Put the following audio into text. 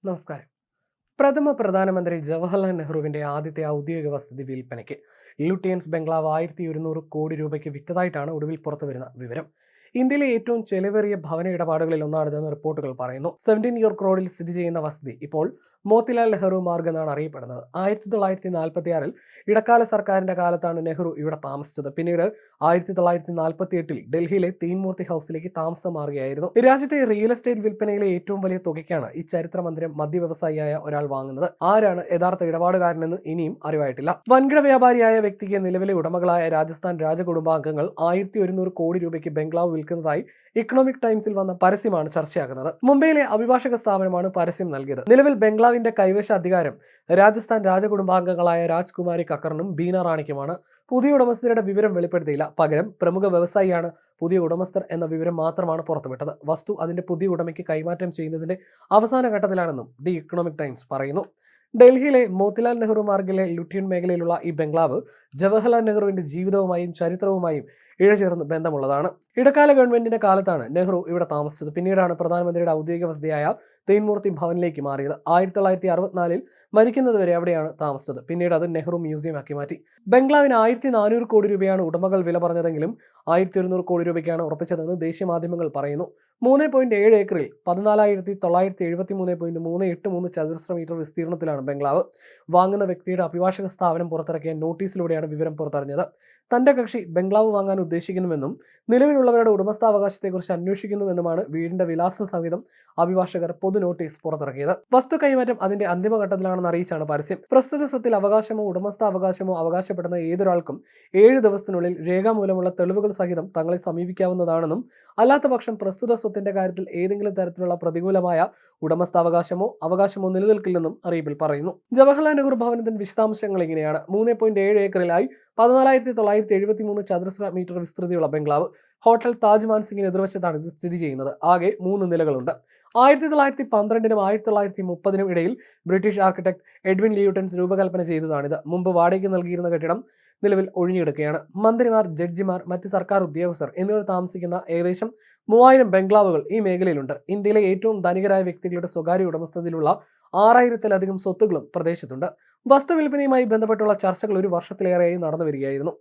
നമസ്കാരം. പ്രഥമ പ്രധാനമന്ത്രി ജവഹർലാൽ നെഹ്റുവിന്റെ ആദ്യത്തെ ഔദ്യോഗിക വസതി വിൽപ്പനയ്ക്ക്. ലുട്ടിയൻസ് ബംഗ്ലാവ് 1100 കോടി രൂപയ്ക്ക് വിറ്റതായിട്ടാണ് ഒടുവിൽ പുറത്തുവരുന്ന വിവരം. ഇന്ത്യയിലെ ഏറ്റവും ചെലവേറിയ ഭവന ഇടപാടുകളിൽ ഒന്നാണിതെന്ന് റിപ്പോർട്ടുകൾ പറയുന്നു. 17 റോഡിൽ സ്ഥിതി ചെയ്യുന്ന വസതി ഇപ്പോൾ മോത്തിലാൽ നെഹ്റു മാർഗ് എന്നാണ് അറിയപ്പെടുന്നത്. 1946 ഇടക്കാല സർക്കാരിന്റെ കാലത്താണ് നെഹ്റു ഇവിടെ താമസിച്ചത്. പിന്നീട് 1948 ഡൽഹിയിലെ തീൻമൂർത്തി ഹൗസിലേക്ക് താമസം മാറുകയായിരുന്നു. രാജ്യത്തെ റിയൽ എസ്റ്റേറ്റ് വിൽപ്പനയിലെ ഏറ്റവും വലിയ തുകയ്ക്കാണ് ഈ ചരിത്ര മന്ദിരം മധ്യവ്യവസായിയായ ഒരാൾ വാങ്ങുന്നത്. ആരാണ് യഥാർത്ഥ ഇടപാടുകാരനെന്ന് ഇനിയും അറിവായിട്ടില്ല. വൻകിട വ്യാപാരിയായ വ്യക്തിക്ക് നിലവിലെ ഉടമകളായ രാജസ്ഥാൻ രാജകുടുംബാംഗങ്ങൾ 1100 കോടി രൂപയ്ക്ക് ബംഗ്ലാവ് വിൽക്കുന്നതായി ഇക്കണോമിക് ടൈംസിൽ വന്ന പരസ്യമാണ് ചർച്ചയാകുന്നത്. മുംബൈയിലെ അഭിഭാഷക സ്ഥാപനമാണ് പരസ്യം നൽകിയത്. നിലവിൽ ബംഗ്ലാവിന്റെ കൈവശ അധികാരം രാജസ്ഥാൻ രാജകുടുംബാംഗങ്ങളായ രാജ്കുമാരി കക്കറിനും ബീന റാണിക്കുമാണ്. പുതിയ ഉടമസ്ഥരുടെ വിവരം വെളിപ്പെടുത്തിയില്ല. പകരം പ്രമുഖ വ്യവസായിയാണ് പുതിയ ഉടമസ്ഥർ എന്ന വിവരം മാത്രമാണ് പുറത്തുവിട്ടത്. വസ്തു അതിന്റെ പുതിയ ഉടമയ്ക്ക് കൈമാറ്റം ചെയ്യുന്നതിന്റെ അവസാന ഘട്ടത്തിലാണെന്നും ദി ഇക്കണോമിക് ടൈംസ് പറയുന്നു. ഡൽഹിയിലെ മോത്തിലാൽ നെഹ്റു മാർഗിലെ ലുട്ടിയൻ മേഖലയിലുള്ള ഈ ബംഗ്ലാവ് ജവഹർലാൽ നെഹ്റുവിന്റെ ജീവിതവുമായും ചരിത്രവുമായും ഇഴചേർന്ന് ബന്ധമുള്ളതാണ്. ഇടക്കാല ഗവൺമെന്റിന്റെ കാലത്താണ് നെഹ്റു ഇവിടെ താമസിച്ചത്. പിന്നീടാണ് പ്രധാനമന്ത്രിയുടെ ഔദ്യോഗിക വസതിയായ തീൻമൂർത്തി ഭവനിലേക്ക് മാറിയത്. 1964 മരിക്കുന്നതുവരെ അവിടെയാണ് താമസിച്ചത്. പിന്നീട് അത് നെഹ്റു മ്യൂസിയം ആക്കി മാറ്റി. ബംഗ്ലാവിന് 1400 കോടി രൂപയാണ് ഉടമകൾ വില പറഞ്ഞതെങ്കിലും 1100 കോടി രൂപയ്ക്കാണ് ഉറപ്പിച്ചതെന്ന് ദേശീയ മാധ്യമങ്ങൾ പറയുന്നു. 3.7 ഏക്കറിൽ 14,973.383 ചതുരശ്ര മീറ്റർ വിസ്തീർണത്തിലാണ് ബംഗ്ലാവ്. വാങ്ങുന്ന വ്യക്തിയുടെ അഭിഭാഷക സ്ഥാപനം പുറത്തിറക്കിയ നോട്ടീസിലൂടെയാണ് വിവരം പുറത്തറിഞ്ഞത്. തന്റെ കക്ഷി ബംഗ്ലാവ് വാങ്ങാൻ ഉദ്ദേശിക്കുന്നുവെന്നും നിലവിലുള്ളവരുടെ ഉടമസ്ഥാവകാശത്തെക്കുറിച്ച് അന്വേഷിക്കുന്നുവെന്നുമാണ് വീടിന്റെ വിലാസ സഹിതം അഭിഭാഷകർ പൊതു നോട്ടീസ് പുറത്തിറക്കിയത്. വസ്തു കൈമാറ്റം അതിന്റെ അന്തിമഘട്ടത്തിലാണെന്ന് അറിയിച്ചാണ് പരസ്യം. പ്രസ്തുത സ്വത്തിൽ അവകാശമോ ഉടമസ്ഥാവകാശമോ അവകാശപ്പെടുന്ന ഏതൊരാൾക്കും 7 ദിവസത്തിനുള്ളിൽ രേഖാമൂലമുള്ള തെളിവുകൾ സഹിതം തങ്ങളെ സമീപിക്കാവുന്നതാണെന്നും അല്ലാത്തപക്ഷം പ്രസ്തുത സ്വത്തിന്റെ കാര്യത്തിൽ ഏതെങ്കിലും തരത്തിലുള്ള പ്രതികൂലമായ ഉടമസ്ഥാവകാശമോ അവകാശമോ നിലനിൽക്കില്ലെന്നും അറിയിപ്പിൽ പറയുന്നു. ജവഹർലാൽ നെഹ്റു ഭവനത്തിന്റെ വിശദാംശങ്ങൾ ഇങ്ങനെയാണ്. 3.7 ഏക്കറിലായി 14,973 ചതുരശ്ര മീറ്റർ വിസ്തൃതിയുള്ള ബംഗ്ലാവ്. ഹോട്ടൽ താജ് മാൻസിംഗിന് എതിർവശത്താണ് ഇത് സ്ഥിതി ചെയ്യുന്നത്. ആകെ 3 നിലകളുണ്ട്. 1912നും 1930നും ഇടയിൽ ബ്രിട്ടീഷ് ആർക്കിടെക്ട് എഡ്വിൻ ലിയൂട്ടൻസ് രൂപകൽപ്പന ചെയ്തതാണിത്. മുമ്പ് വാടകയ്ക്ക് നൽകിയിരുന്ന കെട്ടിടം നിലവിൽ ഒഴിഞ്ഞെടുക്കുകയാണ്. മന്ത്രിമാർ, ജഡ്ജിമാർ, മറ്റ് സർക്കാർ ഉദ്യോഗസ്ഥർ എന്നിവർ താമസിക്കുന്ന ഏകദേശം 3000 ബംഗ്ലാവുകൾ ഈ മേഖലയിലുണ്ട്. ഇന്ത്യയിലെ ഏറ്റവും ധനികരായ വ്യക്തികളുടെ സ്വകാര്യ ഉടമസ്ഥതയിലുള്ള 6000-ലധികം സ്വത്തുക്കളും പ്രദേശത്തുണ്ട്. വസ്തു വിൽപ്പനയുമായി ബന്ധപ്പെട്ടുള്ള ചർച്ചകൾ ഒരു വർഷത്തിലേറെയായി നടന്നു വരികയായിരുന്നു.